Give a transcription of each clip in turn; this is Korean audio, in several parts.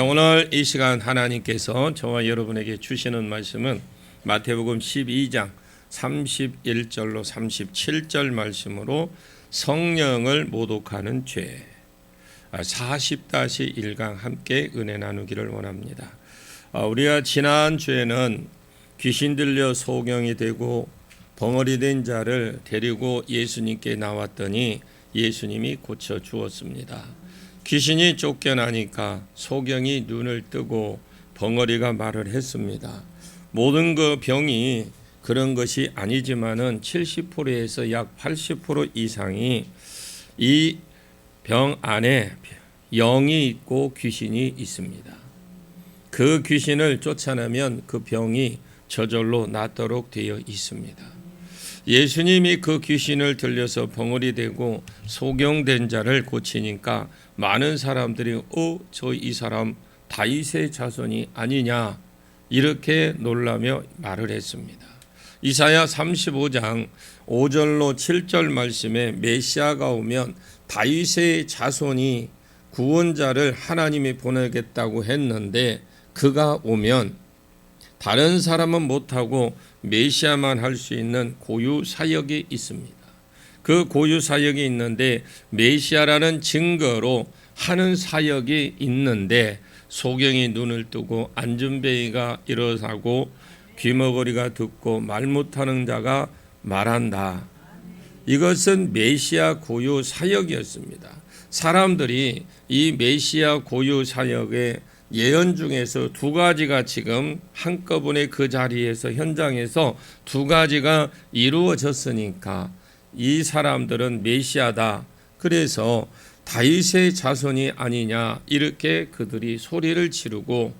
오늘 이 시간 하나님께서 저와 여러분에게 주시는 말씀은 마태복음 12장 31절로 37절 말씀으로 성령을 모독하는 죄 40-1강 함께 은혜 나누기를 원합니다. 우리가 지난 주에는 귀신 들려 소경이 되고 벙어리 된 자를 데리고 예수님께 나왔더니 예수님이 고쳐 주었습니다. 귀신이 쫓겨나니까 소경이 눈을 뜨고 벙어리가 말을 했습니다. 모든 그 병이 그런 것이 아니지만은 70%에서 약 80% 이상이 이 병 안에 영이 있고 귀신이 있습니다. 그 귀신을 쫓아내면 그 병이 저절로 낫도록 되어 있습니다. 예수님이 그 귀신을 들려서 벙어리 되고 소경된 자를 고치니까 많은 사람들이 이 사람 다윗의 자손이 아니냐 이렇게 놀라며 말을 했습니다. 이사야 35장 5절로 7절 말씀에 메시아가 오면 다윗의 자손이 구원자를 하나님이 보내겠다고 했는데 그가 오면 다른 사람은 못하고 메시아만 할 수 있는 고유 사역이 있습니다. 그 고유 사역이 있는데 메시아라는 증거로 하는 사역이 있는데 소경이 눈을 뜨고 안전뱅이가 일어나고 귀머거리가 듣고 말 못하는 자가 말한다. 이것은 메시아 고유 사역이었습니다. 사람들이 이 메시아 고유 사역의 예언 중에서 두 가지가 지금 한꺼번에 그 자리에서 현장에서 두 가지가 이루어졌으니까 이 사람들은 메시아다. 그래서 다윗의 자손이 아니냐 이렇게 그들이 소리를 지르고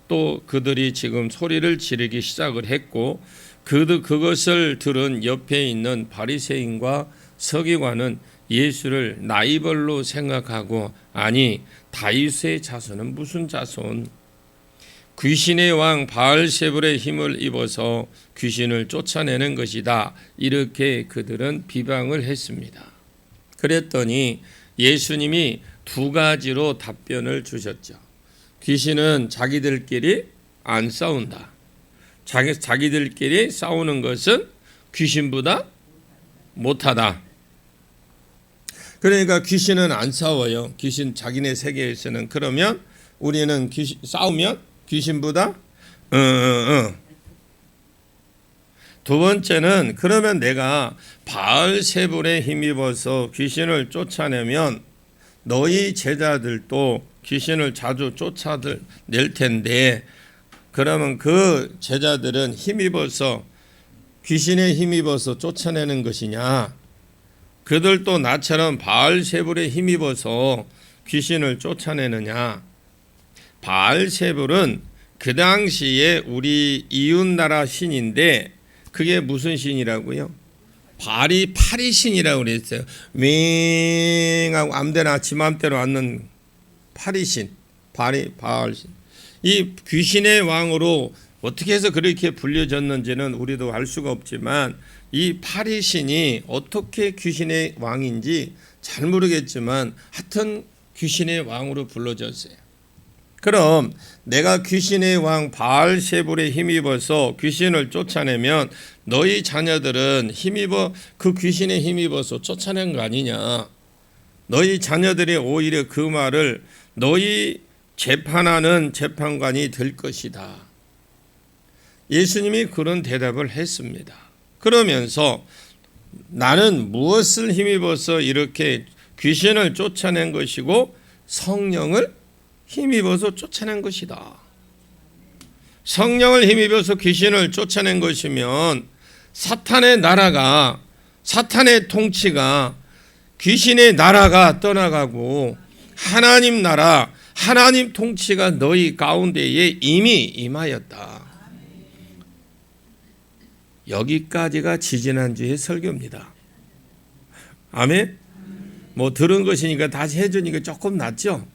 또 그들이 지금 소리를 지르기 시작을 했고 그것을 들은 옆에 있는 바리새인과 서기관은 예수를 나이벌로 생각하고 아니 다윗의 자손은 무슨 자손? 귀신의 왕 바알세불의 힘을 입어서 귀신을 쫓아내는 것이다. 이렇게 그들은 비방을 했습니다. 그랬더니 예수님이 두 가지로 답변을 주셨죠. 귀신은 자기들끼리 안 싸운다. 자기들끼리 싸우는 것은 귀신보다 못하다. 그러니까 귀신은 안 싸워요. 귀신 자기네 세계에서는. 그러면 우리는 싸우면 귀신보다 두 번째는 그러면 내가 바알세불에 힘입어서 귀신을 쫓아내면 너희 제자들도 귀신을 자주 쫓아낼 텐데 그러면 그 제자들은 귀신에 힘입어서 쫓아내는 것이냐? 그들도 나처럼 바알세불에 힘입어서 귀신을 쫓아내느냐? 바알세불은 그 당시에 우리 이웃나라 신인데 그게 무슨 신이라고요? 발이 파리 신이라고 그랬어요. 맹하고 아무데나 지 맘대로 앉는 파리 신, 바알 신. 이 귀신의 왕으로 어떻게 해서 그렇게 불려졌는지는 우리도 알 수가 없지만 이 파리 신이 어떻게 귀신의 왕인지 잘 모르겠지만 하여튼 귀신의 왕으로 불러졌어요. 그럼 내가 귀신의 왕 바알세불에 힘입어서 귀신을 쫓아내면 너희 자녀들은 그 귀신에 힘입어서 쫓아낸 거 아니냐? 너희 자녀들이 오히려 그 말을 너희 재판하는 재판관이 될 것이다. 예수님이 그런 대답을 했습니다. 그러면서 나는 무엇을 힘입어서 이렇게 귀신을 쫓아낸 것이고 성령을 힘입어서 쫓아낸 것이다. 성령을 힘입어서 귀신을 쫓아낸 것이면 사탄의 나라가 사탄의 통치가 귀신의 나라가 떠나가고 하나님 나라 하나님 통치가 너희 가운데에 이미 임하였다. 여기까지가 지지난주의 설교입니다. 아멘. 들은 것이니까 다시 해주니까 조금 낫죠.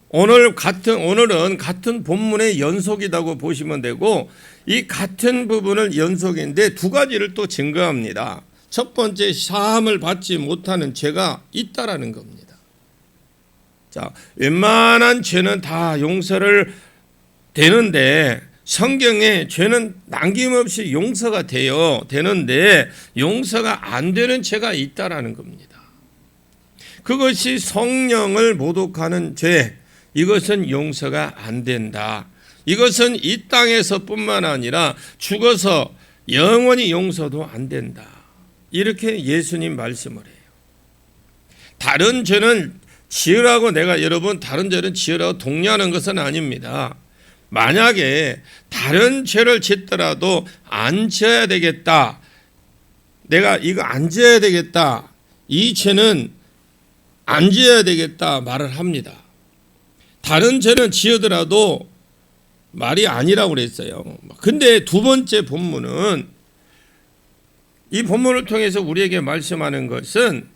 오늘은 같은 본문의 연속이라고 보시면 되고 이 같은 부분을 연속인데 두 가지를 또 증거합니다. 첫 번째, 사함을 받지 못하는 죄가 있다라는 겁니다. 자, 웬만한 죄는 다 용서를 되는데 성경에 죄는 남김없이 용서가 되는데 용서가 안 되는 죄가 있다라는 겁니다. 그것이 성령을 모독하는 죄, 이것은 용서가 안 된다. 이것은 이 땅에서뿐만 아니라 죽어서 영원히 용서도 안 된다. 이렇게 예수님 말씀을 해요. 다른 죄는 지으라고 내가 여러분 다른 죄는 지으라고 독려하는 것은 아닙니다. 만약에 다른 죄를 짓더라도 안 지어야 되겠다. 내가 이거 안 지어야 되겠다. 이 죄는 안 지어야 되겠다 말을 합니다. 다른 죄는 지으더라도 말이 아니라고 그랬어요. 근데 두 번째 본문은 이 본문을 통해서 우리에게 말씀하는 것은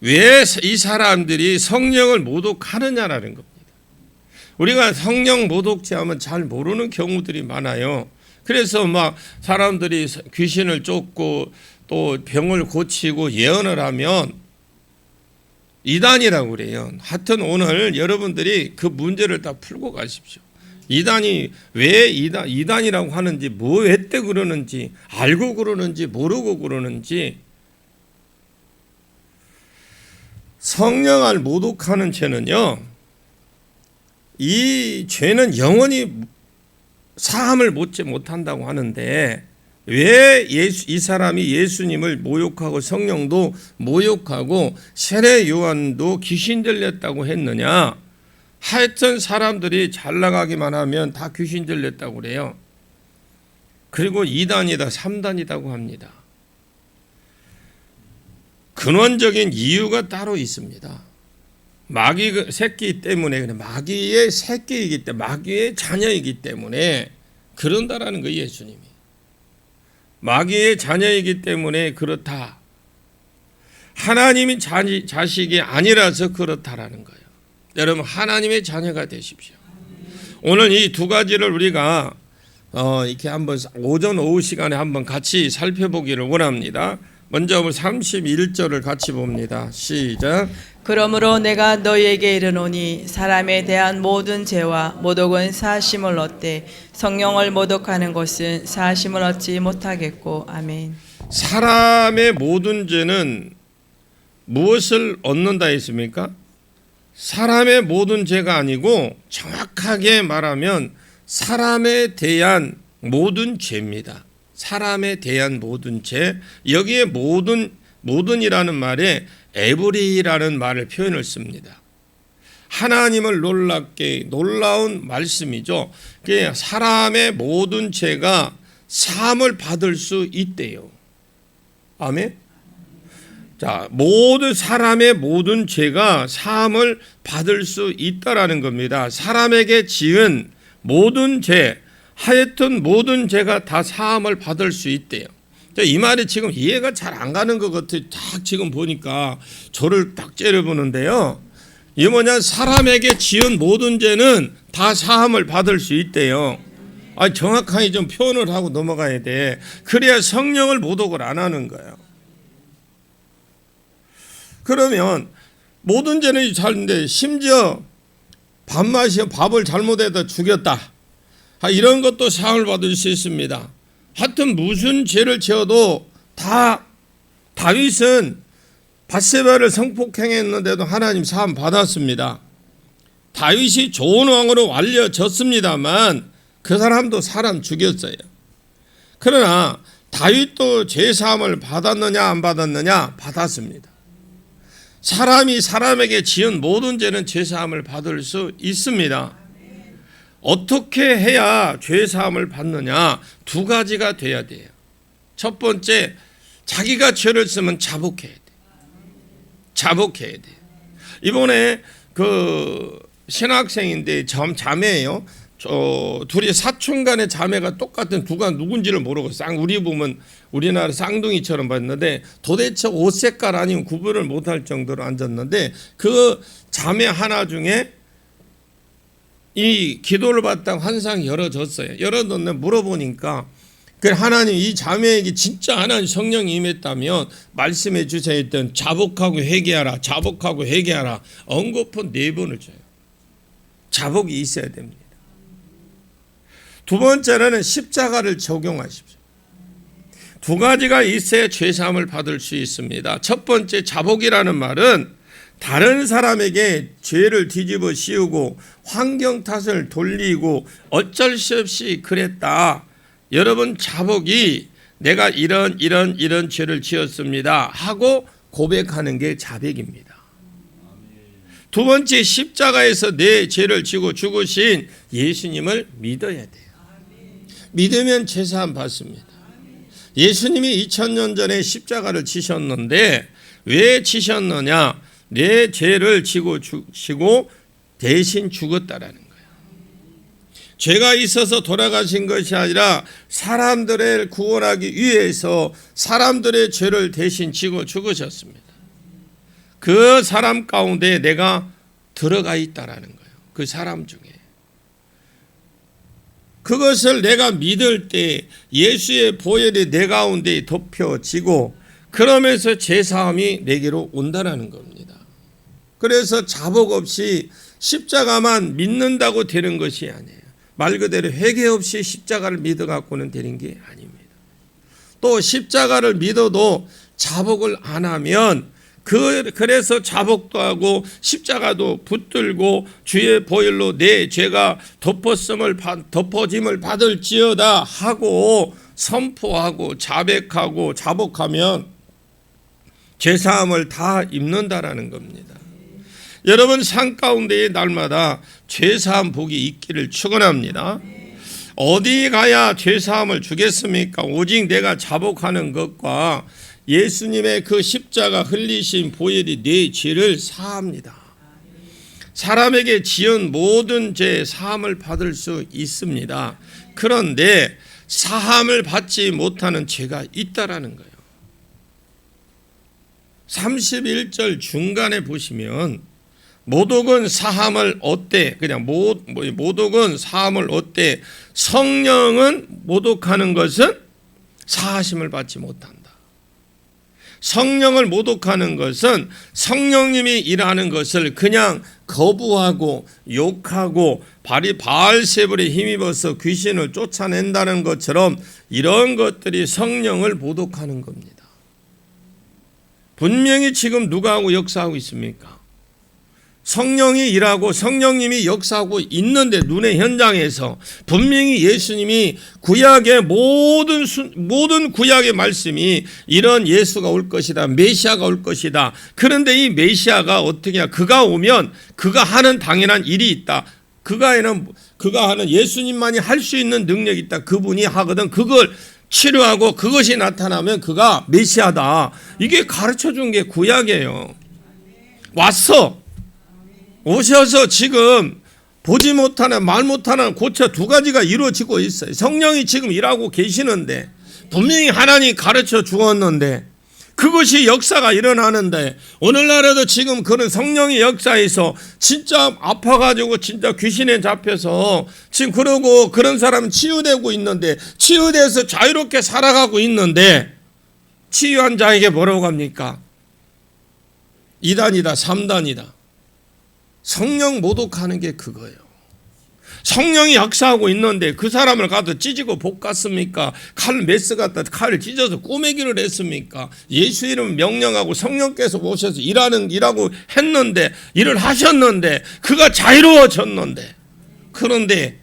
왜 이 사람들이 성령을 모독하느냐라는 겁니다. 우리가 성령 모독죄하면 잘 모르는 경우들이 많아요. 그래서 막 사람들이 귀신을 쫓고 또 병을 고치고 예언을 하면 이단이라고 그래요. 하여튼 오늘 여러분들이 그 문제를 다 풀고 가십시오. 이단이 왜 이단이라고 하는지, 뭐 왜 때 그러는지, 알고 그러는지 모르고 그러는지. 성령을 모독하는 죄는요, 이 죄는 영원히 사함을 받지 못한다고 하는데 왜 이 사람이 예수님을 모욕하고 성령도 모욕하고 세례 요한도 귀신 들렸다고 했느냐? 하여튼 사람들이 잘 나가기만 하면 다 귀신 들렸다고 그래요. 그리고 2단이다 3단이라고 합니다. 근원적인 이유가 따로 있습니다. 마귀 새끼 때문에, 마귀의 새끼이기 때문에, 마귀의 자녀이기 때문에 그런다라는 거예요. 예수님이 마귀의 자녀이기 때문에 그렇다. 하나님이 자식이 아니라서 그렇다라는 거예요. 여러분, 하나님의 자녀가 되십시오. 오늘 이 두 가지를 우리가 이렇게 한번 오전 오후 시간에 한번 같이 살펴보기를 원합니다. 먼저 31절을 같이 봅니다. 시작. 그러므로 내가 너희에게 이르노니 사람에 대한 모든 죄와 모독은 사하심을 얻되 성령을 모독하는 것은 사하심을 얻지 못하겠고. 아멘. 사람의 모든 죄는 무엇을 얻는다 했습니까? 사람의 모든 죄가 아니고 정확하게 말하면 사람에 대한 모든 죄입니다. 사람에 대한 모든 죄. 여기에 모든이라는 말에 에브리라는 말을 표현을 씁니다. 하나님을 놀랍게 놀라운 말씀이죠. 사람의 모든 죄가 사함을 받을 수 있대요. 아멘. 자, 모든 사람의 모든 죄가 사함을 받을 수 있다라는 겁니다. 사람에게 지은 모든 죄, 하여튼 모든 죄가 다 사함을 받을 수 있대요. 이 말이 지금 이해가 잘 안 가는 것 같아요. 딱 지금 보니까 저를 딱 째려보는데요. 이게 뭐냐, 사람에게 지은 모든 죄는 다 사함을 받을 수 있대요. 정확하게 좀 표현을 하고 넘어가야 돼. 그래야 성령을 모독을 안 하는 거예요. 그러면 모든 죄는 잘인데 심지어 밥을 잘못해서 죽였다, 이런 것도 사함을 받을 수 있습니다. 하여튼 무슨 죄를 지어도 다, 다윗은 밧세바를 성폭행했는데도 하나님 사함 받았습니다. 다윗이 좋은 왕으로 알려졌습니다만 그 사람도 사람 죽였어요. 그러나 다윗도 죄 사함을 받았느냐 안 받았느냐? 받았습니다. 사람이 사람에게 지은 모든 죄는 죄 사함을 받을 수 있습니다. 어떻게 해야 죄 사함을 받느냐? 두 가지가 돼야 돼요. 첫 번째, 자기가 죄를 쓰면 자복해야 돼. 자복해야 돼. 이번에 그 신학생인데 자매예요. 둘이 사촌 간의 자매가 똑같은 두가 누군지를 모르고 우리 보면 우리나라 쌍둥이처럼 봤는데 도대체 옷 색깔 아니면 구분을 못할 정도로 앉았는데 그 자매 하나 중에 이 기도를 받다가 환상이 열어졌어요. 열어졌는데 물어보니까 그 하나님 이 자매에게 진짜 하나님 성령이 임했다면 말씀해 주셔야 했던 자복하고 회개하라, 자복하고 회개하라 언급은 4번을 줘요. 자복이 있어야 됩니다. 두 번째로는 십자가를 적용하십시오. 2가지가 있어야 죄사함을 받을 수 있습니다. 첫 번째, 자복이라는 말은 다른 사람에게 죄를 뒤집어 씌우고 환경 탓을 돌리고 어쩔 수 없이 그랬다. 여러분, 자복이 내가 이런 죄를 지었습니다 하고 고백하는 게 자백입니다. 두 번째, 십자가에서 내 죄를 지고 죽으신 예수님을 믿어야 돼요. 믿으면 죄사함 받습니다. 예수님이 2000년 전에 십자가를 지셨는데 왜 지셨느냐? 내 죄를 지고 대신 죽었다라는 거예요. 죄가 있어서 돌아가신 것이 아니라 사람들을 구원하기 위해서 사람들의 죄를 대신 지고 죽으셨습니다. 그 사람 가운데 내가 들어가 있다라는 거예요. 그 사람 중에. 그것을 내가 믿을 때 예수의 보혈이 내 가운데 덮여지고 그러면서 죄사함이 내게로 온다라는 겁니다. 그래서 자복 없이 십자가만 믿는다고 되는 것이 아니에요. 말 그대로 회개 없이 십자가를 믿어갖고는 되는 게 아닙니다. 또 십자가를 믿어도 자복을 안 하면 그래서 자복도 하고 십자가도 붙들고 주의 보혈로 내 죄가 덮어짐을 받을지어다 하고 선포하고 자백하고 자복하면 죄사함을 다 입는다라는 겁니다. 여러분, 삶 가운데에 날마다 죄사함 복이 있기를 축원합니다. 어디 가야 죄사함을 주겠습니까? 오직 내가 자복하는 것과 예수님의 그 십자가 흘리신 보혈이 내 죄를 사합니다. 사람에게 지은 모든 죄 사함을 받을 수 있습니다. 그런데 사함을 받지 못하는 죄가 있다라는 거예요. 31절 중간에 보시면 모독은 사함을 얻되, 그냥 모독은 사함을 얻되 성령은 모독하는 것은 사하심을 받지 못한다. 성령을 모독하는 것은 성령님이 일하는 것을 그냥 거부하고 욕하고 바알세불에 힘입어서 귀신을 쫓아낸다는 것처럼 이런 것들이 성령을 모독하는 겁니다. 분명히 지금 누가 하고 역사하고 있습니까? 성령이 일하고 성령님이 역사하고 있는데 눈의 현장에서 분명히 예수님이 구약의 모든 구약의 말씀이 이런 예수가 올 것이다, 메시아가 올 것이다. 그런데 이 메시아가 어떻게 그가 오면 그가 하는 당연한 일이 있다. 그가 하는 예수님만이 할 수 있는 능력이 있다. 그분이 하거든. 그걸 치료하고 그것이 나타나면 그가 메시아다. 이게 가르쳐 준 게 구약이에요. 오셔서 지금 보지 못하는 말 못하는 고쳐 2가지가 이루어지고 있어요. 성령이 지금 일하고 계시는데 분명히 하나님이 가르쳐 주었는데 그것이 역사가 일어나는데 오늘날에도 지금 그런 성령의 역사에서 진짜 아파가지고 진짜 귀신에 잡혀서 지금 그러고 그런 사람은 치유되고 있는데 치유돼서 자유롭게 살아가고 있는데 치유한 자에게 뭐라고 합니까? 2단이다 3단이다. 성령 모독하는 게 그거예요. 성령이 역사하고 있는데 그 사람을 가도 찢고 볶았습니까? 칼 메스 갖다 칼을 찢어서 꼬매기를 했습니까? 예수 이름 명령하고 성령께서 오셔서 일하고 했는데 일을 하셨는데 그가 자유로워졌는데 그런데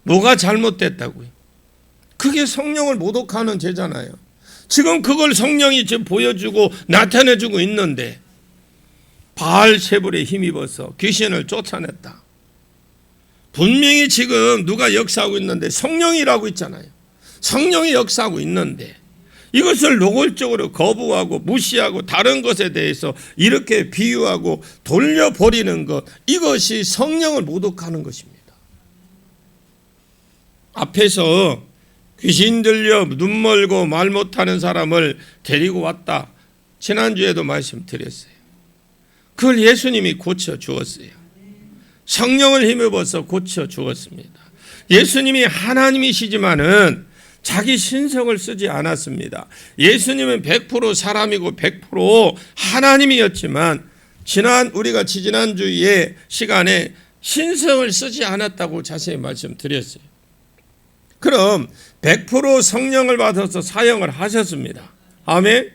뭐가 잘못됐다고요? 그게 성령을 모독하는 죄잖아요. 지금 그걸 성령이 지금 보여주고 나타내주고 있는데 바알세불에 힘입어서 귀신을 쫓아냈다. 분명히 지금 누가 역사하고 있는데 성령이라고 있잖아요. 성령이 역사하고 있는데 이것을 노골적으로 거부하고 무시하고 다른 것에 대해서 이렇게 비유하고 돌려버리는 것, 이것이 성령을 모독하는 것입니다. 앞에서 귀신 들려 눈 멀고 말 못하는 사람을 데리고 왔다. 지난주에도 말씀드렸어요. 그걸 예수님이 고쳐 주었어요. 성령을 힘입어서 고쳐 주었습니다. 예수님이 하나님이시지만은 자기 신성을 쓰지 않았습니다. 예수님은 100% 사람이고 100% 하나님이었지만 우리가 지난주에 시간에 신성을 쓰지 않았다고 자세히 말씀드렸어요. 그럼 100% 성령을 받아서 사역을 하셨습니다. 아멘.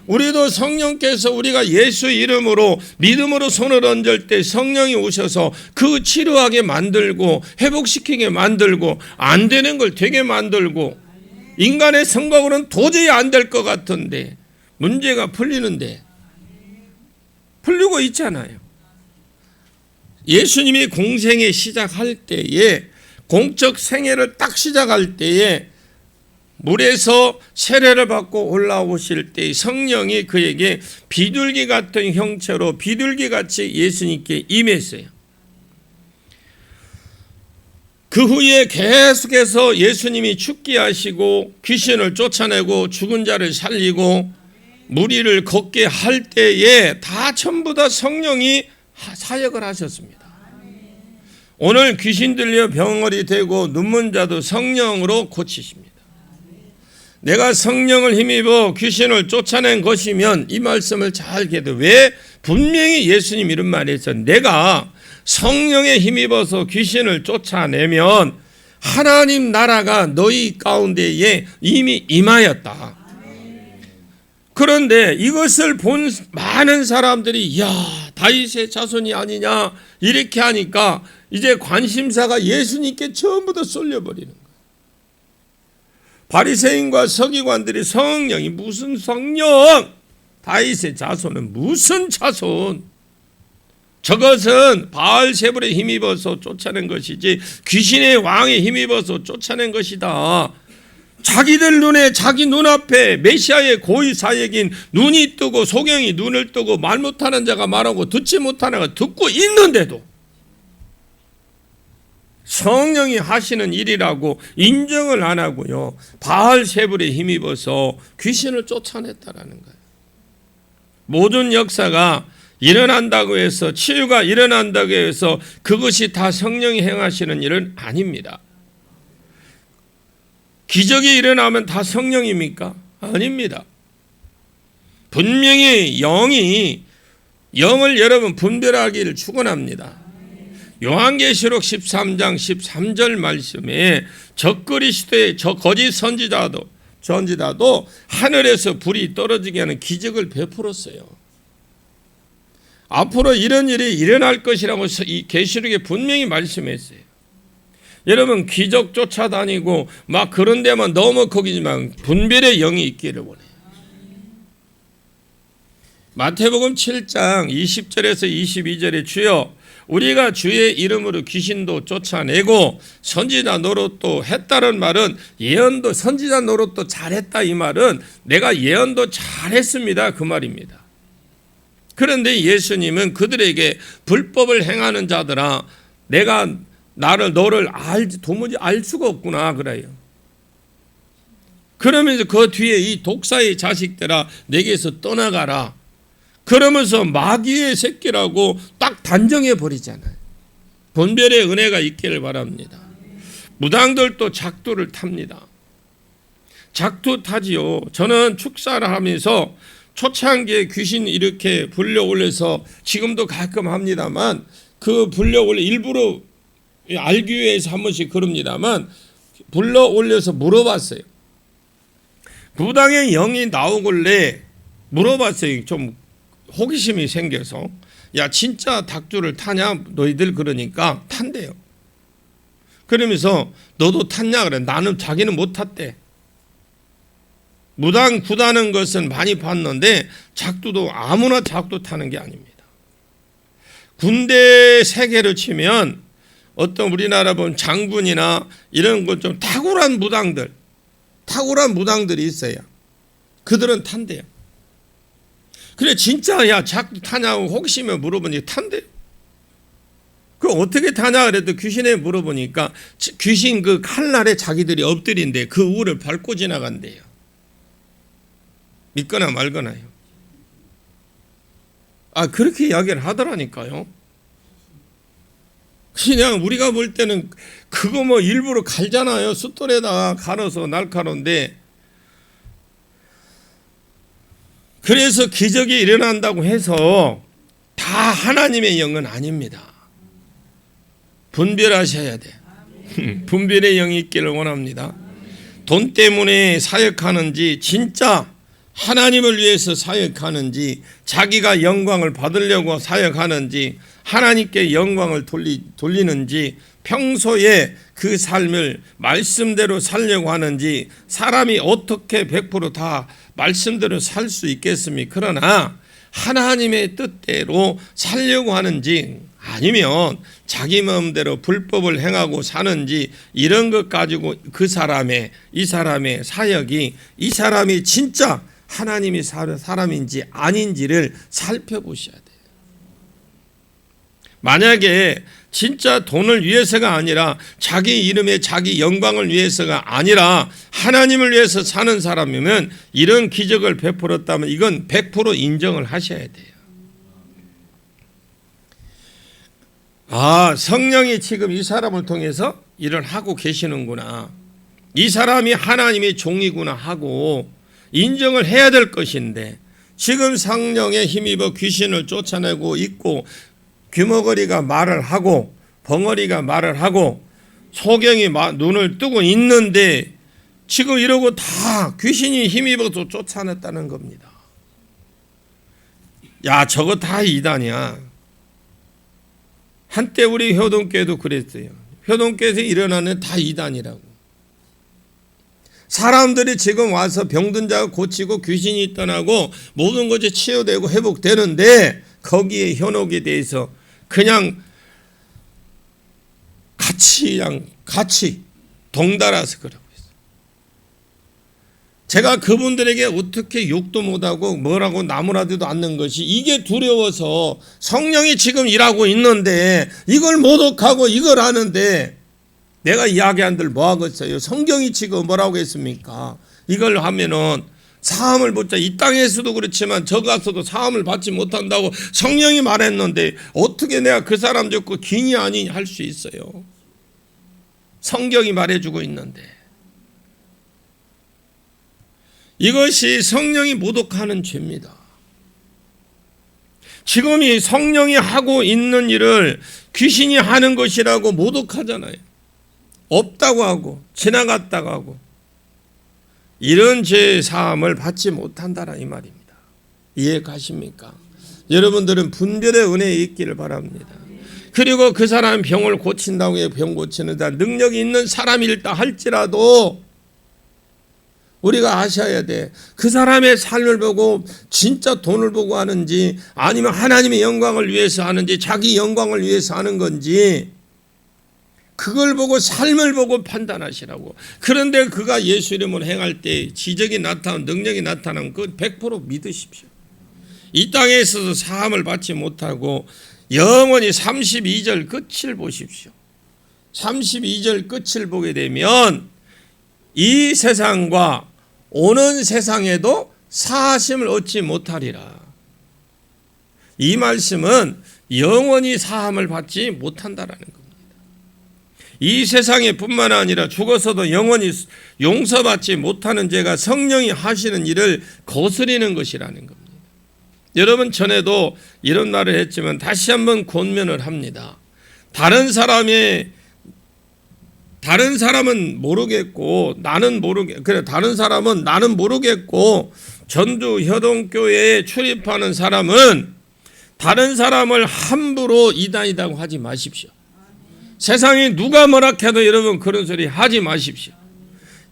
우리도 성령께서 우리가 예수 이름으로 믿음으로 손을 얹을 때 성령이 오셔서 그 치료하게 만들고 회복시키게 만들고 안 되는 걸 되게 만들고 인간의 생각으로는 도저히 안 될 것 같은데 문제가 풀리는데 풀리고 있잖아요. 예수님이 공생애 시작할 때에 공적 생애를 딱 시작할 때에 물에서 세례를 받고 올라오실 때 성령이 그에게 비둘기 같은 형체로 비둘기같이 예수님께 임했어요. 그 후에 계속해서 예수님이 죽게 하시고 귀신을 쫓아내고 죽은 자를 살리고 무리를 걷게 할 때에 다 전부 다 성령이 사역을 하셨습니다. 오늘 귀신 들려 병원이 되고 눈먼 자도 성령으로 고치십니다. 내가 성령을 힘입어 귀신을 쫓아낸 것이면 이 말씀을 잘 기억해. 왜 분명히 예수님 이런 말이 했어요. 내가 성령에 힘입어서 귀신을 쫓아내면 하나님 나라가 너희 가운데에 이미 임하였다. 그런데 이것을 본 많은 사람들이 야 다윗의 자손이 아니냐 이렇게 하니까 이제 관심사가 예수님께 전부 다 쏠려버리는 거예요. 바리새인과 서기관들이 성령이 무슨 성령? 다윗의 자손은 무슨 자손? 저것은 바알세불에 힘입어서 쫓아낸 것이지 귀신의 왕에 힘입어서 쫓아낸 것이다. 자기들 눈에 자기 눈앞에 메시아의 고위 사역인 눈이 뜨고 소경이 눈을 뜨고 말 못하는 자가 말하고 듣지 못하는 자가 듣고 있는데도 성령이 하시는 일이라고 인정을 안 하고요. 바알세불에 힘입어서 귀신을 쫓아냈다라는 거예요. 모든 역사가 일어난다고 해서 치유가 일어난다고 해서 그것이 다 성령이 행하시는 일은 아닙니다. 기적이 일어나면 다 성령입니까? 아닙니다. 분명히 영을 여러분 분별하기를 축원합니다. 요한계시록 13장 13절 말씀에 적그리스도의 거짓 선지자도 하늘에서 불이 떨어지게 하는 기적을 베풀었어요. 앞으로 이런 일이 일어날 것이라고 이 계시록에 분명히 말씀했어요. 여러분 기적 쫓아다니고 막 그런 데만 너무 거기지만 분별의 영이 있기를 원해요. 마태복음 7장 20절에서 22절에 주여 우리가 주의 이름으로 귀신도 쫓아내고 선지자 노릇도 했다는 말은 예언도 선지자 노릇도 잘했다 이 말은 내가 예언도 잘했습니다 그 말입니다. 그런데 예수님은 그들에게 불법을 행하는 자들아 내가 너를 도무지 알 수가 없구나 그래요. 그러면서 그 뒤에 이 독사의 자식들아 내게서 떠나가라. 그러면서 마귀의 새끼라고 딱 단정해 버리잖아요. 분별의 은혜가 있기를 바랍니다. 무당들도 작두를 탑니다. 작두 타지요. 저는 축사를 하면서 초창기에 귀신 이렇게 불려 올려서 지금도 가끔 합니다만 그 불려 올려 일부러 알기 위해서 한 번씩 그럽니다만 불러 올려서 물어봤어요. 무당의 영이 나오길래 물어봤어요. 좀 호기심이 생겨서 야 진짜 닭주를 타냐 너희들 그러니까 탄대요. 그러면서 너도 탔냐 그래. 나는 자기는 못 탔대. 무당 구다는 것은 많이 봤는데 작두도 아무나 작두 타는 게 아닙니다. 군대 세계를 치면 어떤 우리나라 보면 장군이나 이런 것 좀 탁월한 무당들이 있어요. 그들은 탄대요. 그래 진짜 야 작두 타냐고 호기심에 물어보니 탄대요. 그 어떻게 타냐 그래도 귀신에 물어보니까 귀신 그 칼날에 자기들이 엎드린데 그 우를 밟고 지나간대요. 믿거나 말거나요. 그렇게 이야기를 하더라니까요. 그냥 우리가 볼 때는 그거 뭐 일부러 갈잖아요. 숫돌에다가 갈아서 날카로운데, 그래서 기적이 일어난다고 해서 다 하나님의 영은 아닙니다. 분별하셔야 돼. 분별의 영이 있기를 원합니다. 돈 때문에 사역하는지, 진짜 하나님을 위해서 사역하는지, 자기가 영광을 받으려고 사역하는지, 하나님께 영광을 돌리는지, 평소에 그 삶을 말씀대로 살려고 하는지, 사람이 어떻게 100% 말씀대로 살 수 있겠습니까? 그러나 하나님의 뜻대로 살려고 하는지, 아니면 자기 마음대로 불법을 행하고 사는지, 이런 것 가지고 이 사람의 사역이, 이 사람이 진짜 하나님이 사람인지 아닌지를 살펴보셔야 돼요. 만약에 진짜 돈을 위해서가 아니라, 자기 이름에 자기 영광을 위해서가 아니라 하나님을 위해서 사는 사람이면, 이런 기적을 베풀었다면 이건 100% 인정을 하셔야 돼요. 아, 성령이 지금 이 사람을 통해서 일을 하고 계시는구나, 이 사람이 하나님의 종이구나 하고 인정을 해야 될 것인데, 지금 성령에 힘입어 귀신을 쫓아내고 있고, 귀머거리가 말을 하고 벙어리가 말을 하고 소경이 눈을 뜨고 있는데, 지금 이러고 다 귀신이 힘입어서 쫓아냈다는 겁니다. 야, 저거 다 이단이야. 한때 우리 효동교회도 그랬어요. 효동교회에서 일어나는 다 이단이라고. 사람들이 지금 와서 병든 자가 고치고 귀신이 떠나고 모든 것이 치유되고 회복되는데, 거기에 현혹에 대해서 그냥 같이 동달아서 그러고 있어요. 제가 그분들에게 어떻게 욕도 못하고 뭐라고 나무라지도 않는 것이, 이게 두려워서 성령이 지금 일하고 있는데 이걸 모독하고 이걸 하는데, 내가 이야기한들 뭐 하겠어요? 성경이 지금 뭐라고 했습니까? 이걸 하면은 사함을 받자. 이 땅에서도 그렇지만 저 가서도 사함을 받지 못한다고 성령이 말했는데, 어떻게 내가 그 사람 죽고 기니 아니니 할 수 있어요? 성경이 말해주고 있는데. 이것이 성령이 모독하는 죄입니다. 지금 이 성령이 하고 있는 일을 귀신이 하는 것이라고 모독하잖아요. 없다고 하고 지나갔다고 하고, 이런 죄 사함을 받지 못한다라 이 말입니다. 이해 가십니까? 여러분들은 분별의 은혜에 있기를 바랍니다. 그리고 그 사람 병을 고친다고 해서 병 고치는 자, 능력이 있는 사람일다 할지라도 우리가 아셔야 돼. 그 사람의 삶을 보고 진짜 돈을 보고 하는지, 아니면 하나님의 영광을 위해서 하는지, 자기 영광을 위해서 하는 건지, 그걸 보고 삶을 보고 판단하시라고. 그런데 그가 예수 이름을 행할 때 지적이 나타나면, 능력이 나타나면 그 100% 믿으십시오. 이 땅에 있어서 사함을 받지 못하고 영원히 32절 끝을 보십시오. 32절 끝을 보게 되면, 이 세상과 오는 세상에도 사하심을 얻지 못하리라. 이 말씀은 영원히 사함을 받지 못한다라는 겁니다. 이 세상에 뿐만 아니라 죽어서도 영원히 용서받지 못하는 죄가 성령이 하시는 일을 거스리는 것이라는 겁니다. 여러분, 전에도 이런 말을 했지만 다시 한번 권면을 합니다. 다른 사람은 모르겠고 나는 다른 사람은 나는 모르겠고, 전주 효동교회에 출입하는 사람은 다른 사람을 함부로 이단이라고 하지 마십시오. 세상에 누가 뭐라 해도 여러분 그런 소리 하지 마십시오.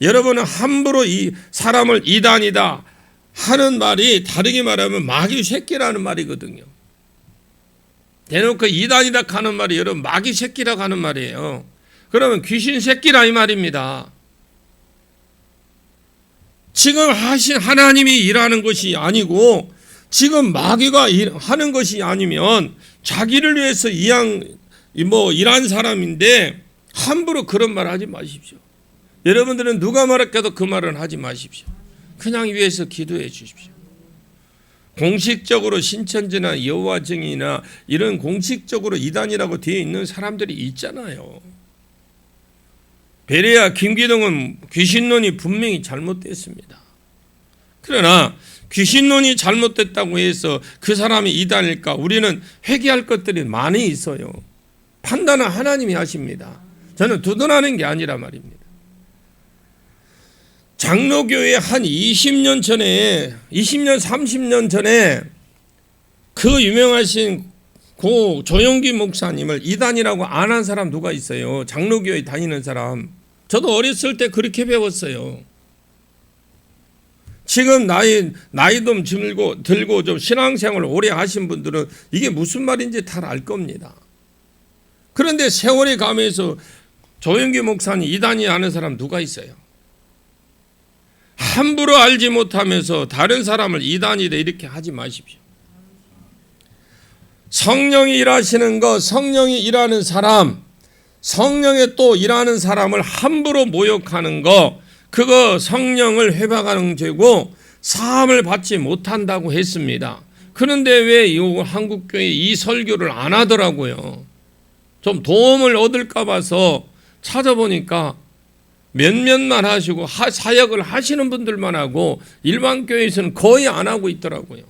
여러분은 함부로 이 사람을 이단이다 하는 말이, 다르게 말하면 마귀 새끼라는 말이거든요. 대놓고 이단이다 하는 말이 여러분 마귀 새끼라고 하는 말이에요. 그러면 귀신 새끼라 이 말입니다. 지금 하신 하나님이 일하는 것이 아니고, 지금 마귀가 하는 것이 아니면, 자기를 위해서 일한 사람인데 함부로 그런 말 하지 마십시오. 여러분들은 누가 말할까도 그 말은 하지 마십시오. 그냥 위해서 기도해 주십시오. 공식적으로 신천지나 여호와 증인이나 이런 공식적으로 이단이라고 되어 있는 사람들이 있잖아요. 베레아 김기동은 귀신론이 분명히 잘못됐습니다. 그러나 귀신론이 잘못됐다고 해서 그 사람이 이단일까? 우리는 회개할 것들이 많이 있어요. 판단은 하나님이 하십니다. 저는 두둔하는 게 아니라 말입니다. 장로교회 한 20년 전에 20년 30년 전에 그 유명하신 고 조용기 목사님을 이단이라고 안 한 사람 누가 있어요? 장로교회 다니는 사람. 저도 어렸을 때 그렇게 배웠어요. 지금 나이도 들고 좀 신앙생활을 오래 하신 분들은 이게 무슨 말인지 잘 알 겁니다. 그런데 세월이 가면서 조영기 목사님 이단이 아는 사람 누가 있어요? 함부로 알지 못하면서 다른 사람을 이단이다 이렇게 하지 마십시오. 성령이 일하시는 것, 성령이 일하는 사람, 성령에 또 일하는 사람을 함부로 모욕하는 것, 그거 성령을 회박하는 죄고 사함을 받지 못한다고 했습니다. 그런데 왜 이 한국교회 이 설교를 안 하더라고요. 좀 도움을 얻을까 봐서 찾아보니까 몇몇만 하시고 사역을 하시는 분들만 하고 일반 교회에서는 거의 안 하고 있더라고요.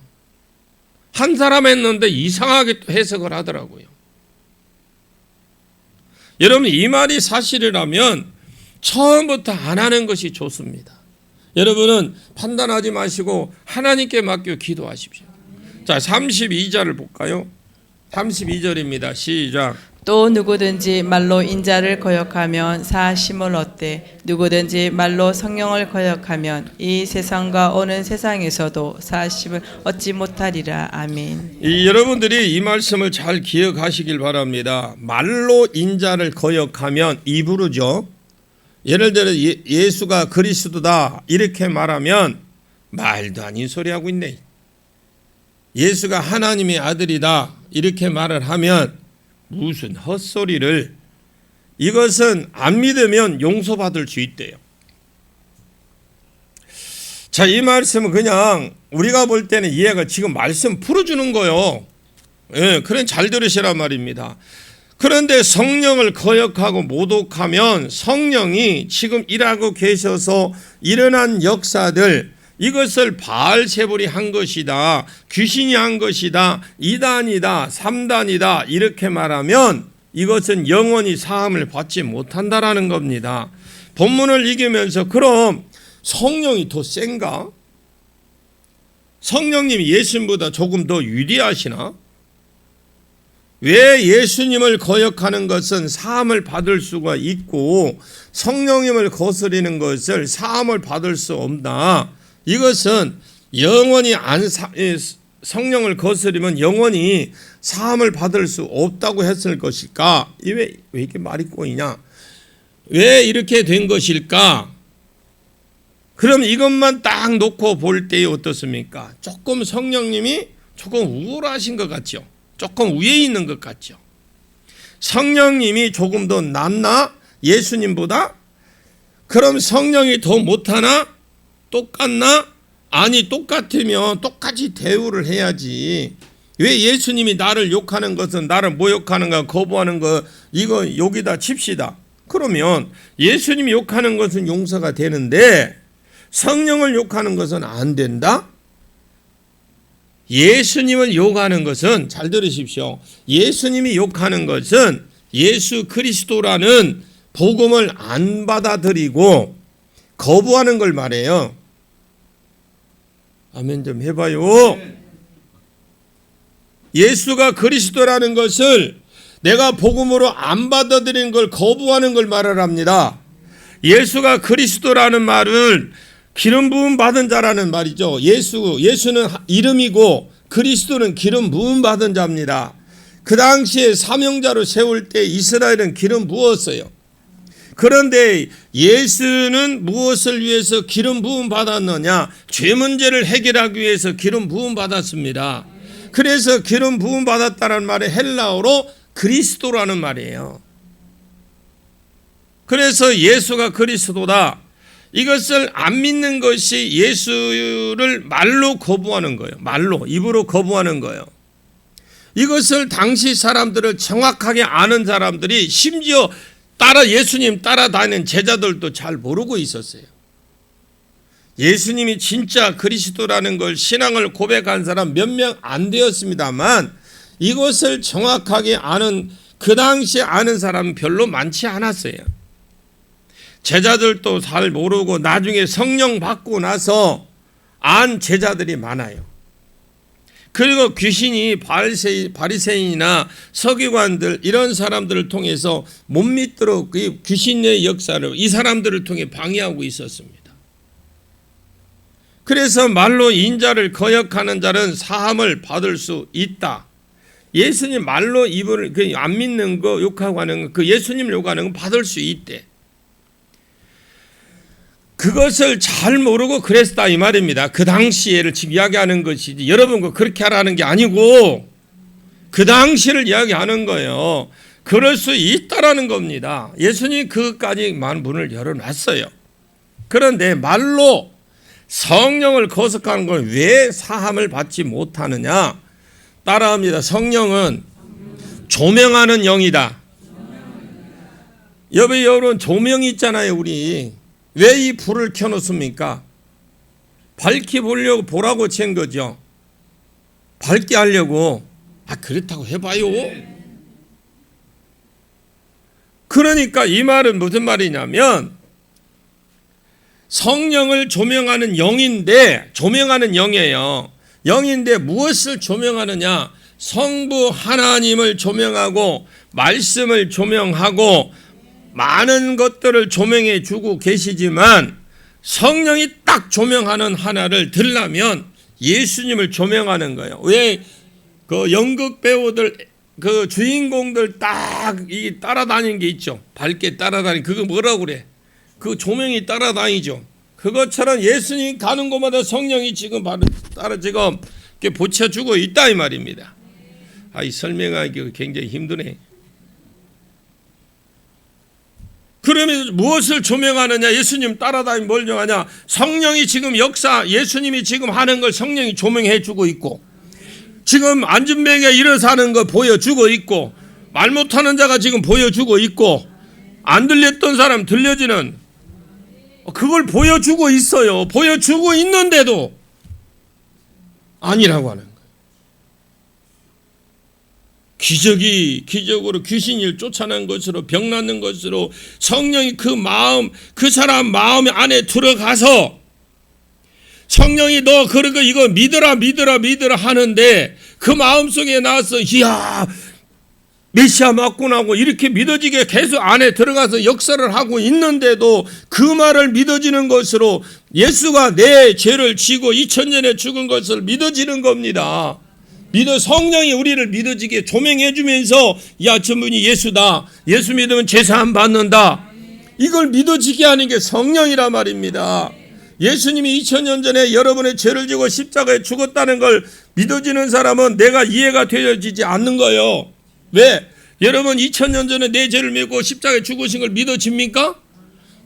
한 사람 했는데 이상하게 또 해석을 하더라고요. 여러분 이 말이 사실이라면 처음부터 안 하는 것이 좋습니다. 여러분은 판단하지 마시고 하나님께 맡겨 기도하십시오. 자, 32절을 볼까요? 32절입니다. 시작. 또 누구든지 말로 인자를 거역하면 사심을 얻되 누구든지 말로 성령을 거역하면 이 세상과 오는 세상에서도 사심을 얻지 못하리라. 아멘. 여러분들이 이 말씀을 잘 기억하시길 바랍니다. 말로 인자를 거역하면 입으로죠. 예를 들어 예수가 그리스도다 이렇게 말하면 말도 아닌 소리 하고 있네. 예수가 하나님의 아들이다 이렇게 말을 하면 무슨 헛소리를, 이것은 안 믿으면 용서받을 수 있대요. 자, 이 말씀은 그냥 우리가 볼 때는 이해가 지금 말씀 풀어주는 거요. 예, 그래 잘 들으시란 말입니다. 그런데 성령을 거역하고 모독하면 성령이 지금 일하고 계셔서 일어난 역사들, 이것을 바알세불이 한 것이다, 귀신이 한 것이다, 2단이다, 3단이다 이렇게 말하면 이것은 영원히 사함을 받지 못한다라는 겁니다. 본문을 읽으면서 그럼 성령이 더 센가? 성령님이 예수님보다 조금 더 유리하시나? 왜 예수님을 거역하는 것은 사함을 받을 수가 있고 성령님을 거스리는 것을 사함을 받을 수 없나? 이것은 영원히 성령을 거스리면 영원히 사함을 받을 수 없다고 했을 것일까? 왜 이렇게 말이 꼬이냐? 왜 이렇게 된 것일까? 그럼 이것만 딱 놓고 볼 때에 어떻습니까? 조금 성령님이 조금 우월하신 것 같죠? 조금 위에 있는 것 같죠? 성령님이 조금 더 낫나? 예수님보다? 그럼 성령이 더 못하나? 똑같나? 아니 똑같으면 똑같이 대우를 해야지. 왜 예수님이 나를 욕하는 것은 나를 모욕하는 거 거부하는 거 이거 여기다 칩시다. 그러면 예수님이 욕하는 것은 용서가 되는데 성령을 욕하는 것은 안 된다? 예수님을 욕하는 것은 잘 들으십시오. 예수님이 욕하는 것은 예수 그리스도라는 복음을 안 받아들이고 거부하는 걸 말해요. 아멘 좀 해봐요. 예수가 그리스도라는 것을 내가 복음으로 안 받아들이는 걸 거부하는 걸 말을 합니다. 예수가 그리스도라는 말은 기름 부음 받은 자라는 말이죠. 예수는 이름이고 그리스도는 기름 부음 받은 자입니다. 그 당시에 사명자로 세울 때 이스라엘은 기름 부었어요. 그런데 예수는 무엇을 위해서 기름 부음 받았느냐? 죄 문제를 해결하기 위해서 기름 부음 받았습니다. 그래서 기름 부음 받았다는 말이 헬라어로 그리스도라는 말이에요. 그래서 예수가 그리스도다. 이것을 안 믿는 것이 예수를 말로 거부하는 거예요. 말로, 입으로 거부하는 거예요. 이것을 당시 사람들을 정확하게 아는 사람들이 심지어 예수님 따라다니는 제자들도 잘 모르고 있었어요. 예수님이 진짜 그리스도라는 걸 신앙을 고백한 사람 몇 명 안 되었습니다만 이것을 정확하게 아는 그 당시에 아는 사람은 별로 많지 않았어요. 제자들도 잘 모르고 나중에 성령 받고 나서 안 제자들이 많아요. 그리고 귀신이 바리새인이나 서기관들 이런 사람들을 통해서 못 믿도록 그 귀신의 역사를 이 사람들을 통해 방해하고 있었습니다. 그래서 말로 인자를 거역하는 자는 사함을 받을 수 있다. 예수님 말로 입을 안 믿는 거 욕하고 하는 거, 그 예수님 욕하는 거 받을 수 있대. 그것을 잘 모르고 그랬다 이 말입니다. 그 당시에를 지금 이야기하는 것이지 여러분 그렇게 하라는 게 아니고 그 당시를 이야기하는 거예요. 그럴 수 있다라는 겁니다. 예수님이 그것까지 많은 문을 열어놨어요. 그런데 말로 성령을 거역하는 걸 왜 사함을 받지 못하느냐? 따라합니다. 성령은 조명하는 영이다. 여러분 조명이 있잖아요. 우리 왜 이 불을 켜놓습니까? 밝게 보라고 챈 거죠. 밝게 하려고. 그렇다고 해봐요. 그러니까 이 말은 무슨 말이냐면 성령을 조명하는 영인데 조명하는 영이에요. 영인데 무엇을 조명하느냐? 성부 하나님을 조명하고 말씀을 조명하고 많은 것들을 조명해 주고 계시지만 성령이 딱 조명하는 하나를 들라면 예수님을 조명하는 거예요. 왜 그 연극 배우들 그 주인공들 딱 이 따라다니는 게 있죠. 밝게 따라다니는 그거 뭐라고 그래? 그 조명이 따라다니죠. 그것처럼 예수님 가는 곳마다 성령이 지금 지금 이렇게 보쳐주고 있다 이 말입니다. 이 설명하기 굉장히 힘드네. 그러면 무엇을 조명하느냐? 예수님 따라다니면 뭘 조명하냐? 성령이 지금 예수님이 지금 하는 걸 성령이 조명해 주고 있고 지금 안진뱅이가 일어서 하는 거 보여주고 있고 말 못하는 자가 지금 보여주고 있고 안 들렸던 사람 들려지는 그걸 보여주고 있어요. 보여주고 있는데도 아니라고 하는 거예요. 기적으로 귀신을 쫓아낸 것으로 병 낫는 것으로 성령이 그 사람 마음 안에 들어가서 성령이 너 그러고 이거 믿어라 하는데 그 마음속에 나와서 이야 메시아 맞구나 하고 이렇게 믿어지게 계속 안에 들어가서 역사를 하고 있는데도 그 말을 믿어지는 것으로 예수가 내 죄를 지고 2000년에 죽은 것을 믿어지는 겁니다. 성령이 우리를 믿어지게 조명해 주면서 야 저분이 예수다. 예수 믿으면 제사함 받는다. 이걸 믿어지게 하는 게 성령이란 말입니다. 예수님이 2000년 전에 여러분의 죄를 지고 십자가에 죽었다는 걸 믿어지는 사람은 내가 이해가 되어지지 않는 거예요. 왜? 여러분 2000년 전에 내 죄를 믿고 십자가에 죽으신 걸 믿어집니까?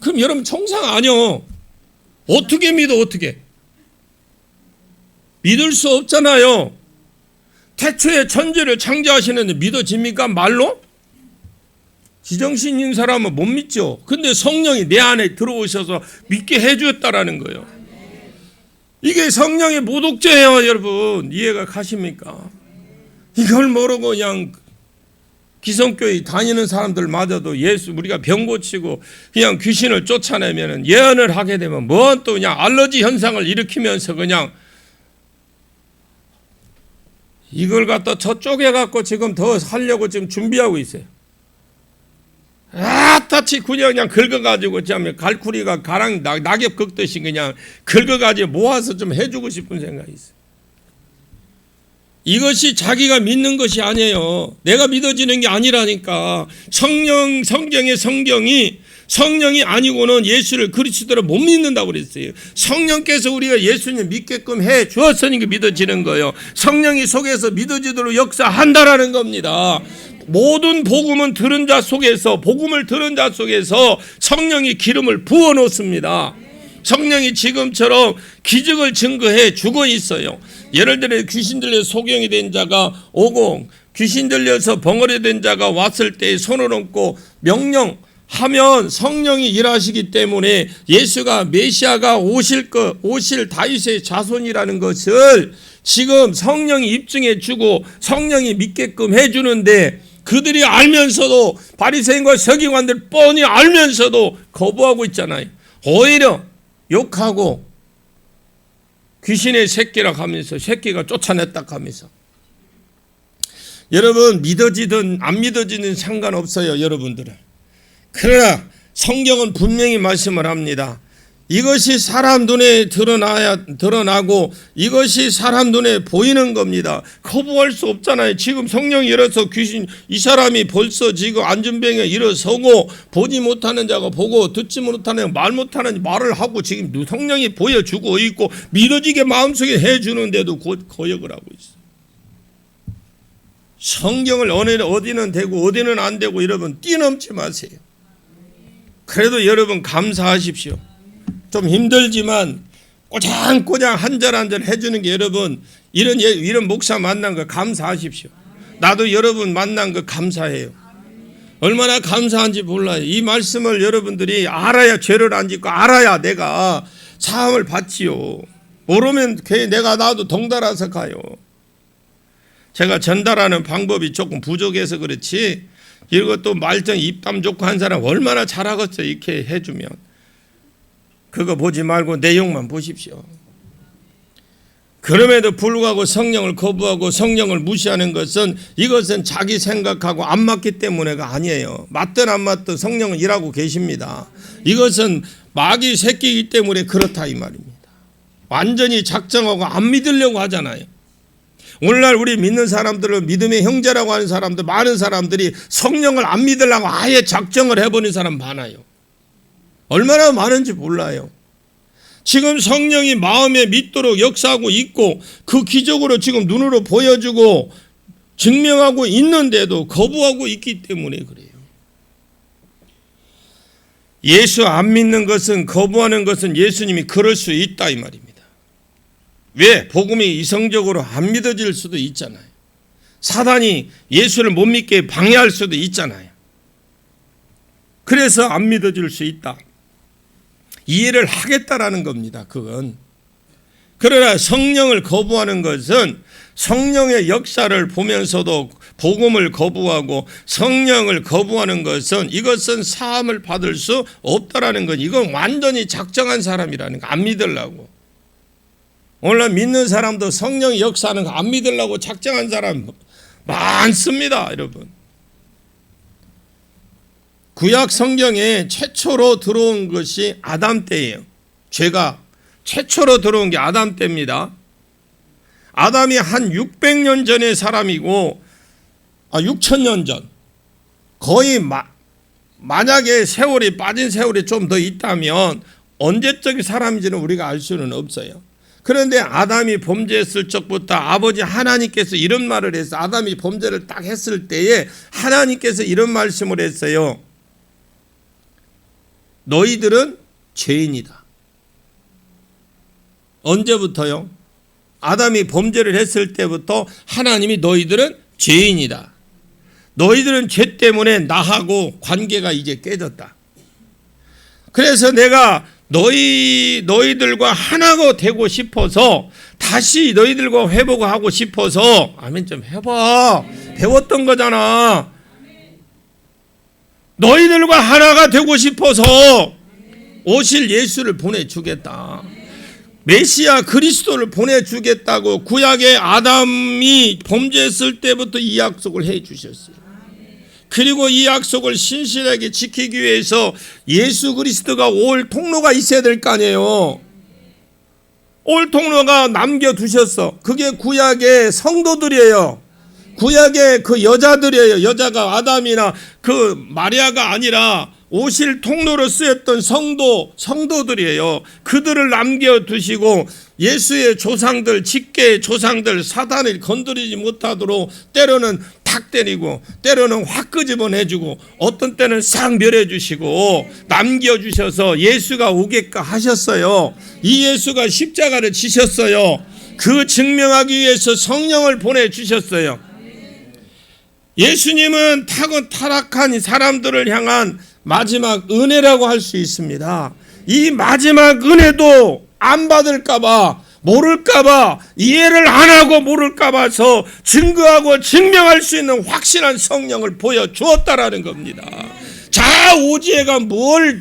그럼 여러분 청상 아니요. 어떻게 믿어? 어떻게? 믿을 수 없잖아요. 태초에 천지를 창조하시는데 믿어집니까? 말로? 지정신인 사람은 못 믿죠. 근데 성령이 내 안에 들어오셔서 믿게 해주었다라는 거예요. 이게 성령의 모독죄예요, 여러분. 이해가 가십니까? 이걸 모르고 그냥 기성교회 다니는 사람들마저도 우리가 병 고치고 그냥 귀신을 쫓아내면 예언을 하게 되면 뭐 또 그냥 알러지 현상을 일으키면서 그냥 이걸 갖다 저쪽에 갖고 지금 더 하려고 지금 준비하고 있어요. 따치 그냥 긁어가지고 참 갈쿠리가 낙엽 긁듯이 그냥 긁어가지고 모아서 좀 해주고 싶은 생각이 있어요. 이것이 자기가 믿는 것이 아니에요. 내가 믿어지는 게 아니라니까. 성경의 성령이 아니고는 예수를 그리스도로 못 믿는다고 그랬어요. 성령께서 우리가 예수님 믿게끔 해 주었으니까 믿어지는 거예요. 성령이 속에서 믿어지도록 역사한다라는 겁니다. 모든 복음을 들은 자 속에서 성령이 기름을 부어 놓습니다. 성령이 지금처럼 기적을 증거해 주고 있어요. 예를 들어 귀신 들려 소경이 된 자가 오고 귀신 들려서 벙어리 된 자가 왔을 때 손을 얹고 명령하면 성령이 일하시기 때문에 예수가 메시아가 오실 다윗의 자손이라는 것을 지금 성령이 입증해 주고 성령이 믿게끔 해 주는데, 그들이 알면서도, 바리새인과 서기관들 뻔히 알면서도 거부하고 있잖아요. 오히려 욕하고 귀신의 새끼라 하면서, 새끼가 쫓아냈다 하면서. 여러분, 믿어지든 안 믿어지든 상관없어요, 여러분들은. 그러나 성경은 분명히 말씀을 합니다. 이것이 사람 눈에 드러나고 이것이 사람 눈에 보이는 겁니다. 거부할 수 없잖아요. 지금 성령이 일어서 귀신, 이 사람이 벌써 지금 안전병에 일어서고, 보지 못하는 자가 보고, 듣지 못하는 자가 말 못하는 말을 하고, 지금 성령이 보여주고 있고 믿어지게 마음속에 해주는데도 거역을 하고 있어요. 성경을 어디는 되고 어디는 안 되고 여러분 뛰넘지 마세요. 그래도 여러분 감사하십시오. 좀 힘들지만 꼬장꼬장 한 절 한 절 해주는 게, 여러분 이런 목사 만난 거 감사하십시오. 나도 여러분 만난 거 감사해요. 얼마나 감사한지 몰라요. 이 말씀을 여러분들이 알아야 죄를 안 짓고, 알아야 내가 사함을 받지요. 모르면 내가 나도 덩달아서 가요. 제가 전달하는 방법이 조금 부족해서 그렇지, 이것도 말정 입담 좋고 한 사람 얼마나 잘하겠어요. 이렇게 해주면. 그거 보지 말고 내용만 보십시오. 그럼에도 불구하고 성령을 거부하고 성령을 무시하는 것은, 이것은 자기 생각하고 안 맞기 때문에가 아니에요. 맞든 안 맞든 성령은 일하고 계십니다. 이것은 마귀 새끼이기 때문에 그렇다 이 말입니다. 완전히 작정하고 안 믿으려고 하잖아요. 오늘날 우리 믿는 사람들은 믿음의 형제라고 하는 사람들, 많은 사람들이 성령을 안 믿으려고 아예 작정을 해버린 사람 많아요. 얼마나 많은지 몰라요. 지금 성령이 마음에 믿도록 역사하고 있고 그 기적으로 지금 눈으로 보여주고 증명하고 있는데도 거부하고 있기 때문에 그래요. 예수 안 믿는 것은, 거부하는 것은 예수님이 그럴 수 있다 이 말입니다. 왜? 복음이 이성적으로 안 믿어질 수도 있잖아요. 사단이 예수를 못 믿게 방해할 수도 있잖아요. 그래서 안 믿어질 수 있다. 이해를 하겠다라는 겁니다. 그건. 그러나 성령을 거부하는 것은 성령의 역사를 보면서도 복음을 거부하고 성령을 거부하는 것은, 이것은 사함을 받을 수 없다라는 건, 이건 완전히 작정한 사람이라는 거. 안 믿으려고. 오늘 믿는 사람도 성령의 역사하는 거 안 믿으려고 작정한 사람 많습니다, 여러분. 구약 성경에 최초로 들어온 것이 아담 때예요. 죄가 최초로 들어온 게 아담 때입니다. 아담이 한 600년 전의 사람이고, 6,000년 전. 거의 만약에 세월이, 빠진 세월이 좀 더 있다면 언제적인 사람인지는 우리가 알 수는 없어요. 그런데 아담이 범죄했을 적부터 아버지 하나님께서 이런 말을 했어요. 아담이 범죄를 딱 했을 때에 하나님께서 이런 말씀을 했어요. 너희들은 죄인이다. 언제부터요? 아담이 범죄를 했을 때부터 하나님이 너희들은 죄인이다. 너희들은 죄 때문에 나하고 관계가 이제 깨졌다. 그래서 내가 너희들과 하나가 되고 싶어서, 다시 너희들과 회복하고 싶어서, 아멘 좀 해봐. 배웠던 거잖아. 너희들과 하나가 되고 싶어서 오실 예수를 보내주겠다. 메시아 그리스도를 보내주겠다고 구약의 아담이 범죄했을 때부터 이 약속을 해 주셨어요. 그리고 이 약속을 신실하게 지키기 위해서 예수 그리스도가 올 통로가 있어야 될 거 아니에요. 올 통로가 남겨두셨어. 그게 구약의 성도들이에요. 구약의 그 여자들이에요. 여자가 아담이나 그 마리아가 아니라 오실 통로로 쓰였던 성도들이에요. 그들을 남겨두시고 예수의 조상들, 직계의 조상들, 사단을 건드리지 못하도록 때로는 탁 때리고 때로는 확 끄집어내주고 어떤 때는 싹 멸해주시고 남겨주셔서 예수가 오게끔 하셨어요. 이 예수가 십자가를 지셨어요. 그 증명하기 위해서 성령을 보내주셨어요. 예수님은 타락한 사람들을 향한 마지막 은혜라고 할 수 있습니다. 이 마지막 은혜도 안 받을까봐, 모를까봐, 이해를 안 하고 모를까봐서 증거하고 증명할 수 있는 확실한 성령을 보여주었다라는 겁니다. 자, 오지혜가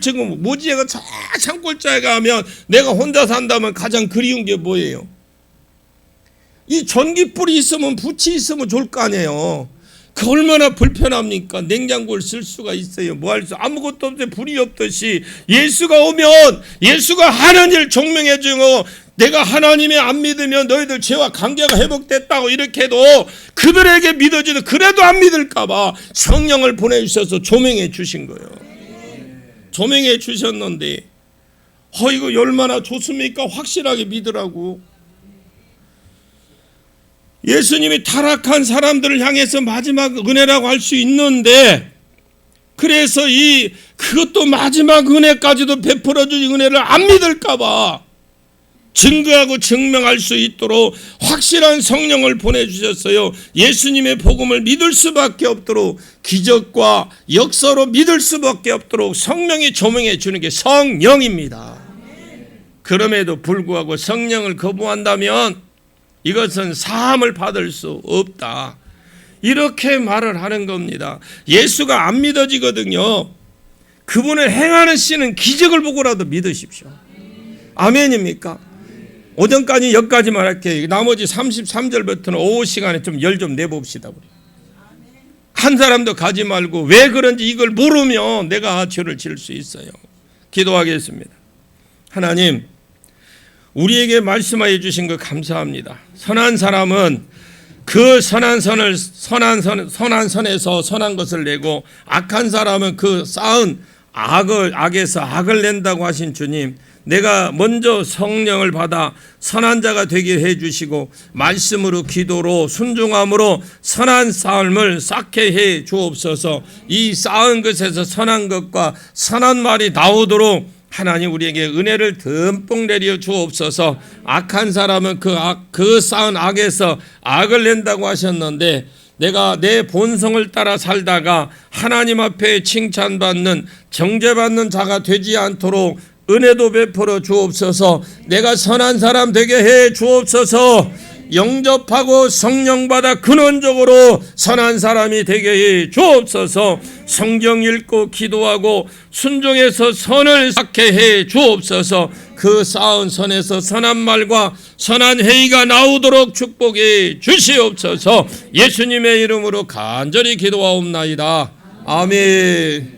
지금 오지혜가 저 산골짜기에 가면 내가 혼자 산다면 가장 그리운 게 뭐예요? 이 전기불이 있으면 불이 있으면 좋을 거 아니에요. 그 얼마나 불편합니까? 냉장고를 쓸 수가 있어요. 뭐 할 수 아무것도 없는데 불이 없듯이 예수가 오면 예수가 하는 일 증명해 주고 내가 하나님의 안 믿으면 너희들 죄와 관계가 회복됐다고 이렇게 해도 그들에게 믿어지도 그래도 안 믿을까봐 성령을 보내주셔서 조명해 주신 거예요. 조명해 주셨는데 이거 얼마나 좋습니까? 확실하게 믿으라고. 예수님이 타락한 사람들을 향해서 마지막 은혜라고 할 수 있는데 그래서 그것도 마지막 은혜까지도 베풀어 주신 은혜를 안 믿을까봐 증거하고 증명할 수 있도록 확실한 성령을 보내주셨어요. 예수님의 복음을 믿을 수밖에 없도록 기적과 역사로 믿을 수밖에 없도록 성령이 조명해 주는 게 성령입니다. 그럼에도 불구하고 성령을 거부한다면 이것은 사함을 받을 수 없다. 이렇게 말을 하는 겁니다. 예수가 안 믿어지거든요. 그분을 행하는 씨는 기적을 보고라도 믿으십시오. 아멘입니까? 오전까지 여기까지 말할게요. 나머지 33절부터는 오후 시간에 좀 열 좀 내봅시다. 우리. 한 사람도 가지 말고 왜 그런지 이걸 모르면 내가 죄를 지을 수 있어요. 기도하겠습니다. 하나님, 우리에게 말씀하여 주신 것 감사합니다. 선한 사람은 그 선한 선에서 선한 것을 내고 악한 사람은 그 쌓은 악에서 악을 낸다고 하신 주님, 내가 먼저 성령을 받아 선한 자가 되게 해주시고 말씀으로 기도로 순종함으로 선한 삶을 쌓게 해 주옵소서. 이 쌓은 것에서 선한 것과 선한 말이 나오도록 하나님 우리에게 은혜를 듬뿍 내려 주옵소서. 악한 사람은 그 쌓은 악에서 악을 낸다고 하셨는데 내가 내 본성을 따라 살다가 하나님 앞에 칭찬받는 정죄받는 자가 되지 않도록 은혜도 베풀어 주옵소서. 내가 선한 사람 되게 해 주옵소서. 영접하고 성령 받아 근원적으로 선한 사람이 되게 해 주옵소서. 성경 읽고 기도하고 순종해서 선을 쌓게 해 주옵소서. 그 쌓은 선에서 선한 말과 선한 행위가 나오도록 축복해 주시옵소서. 예수님의 이름으로 간절히 기도하옵나이다. 아멘.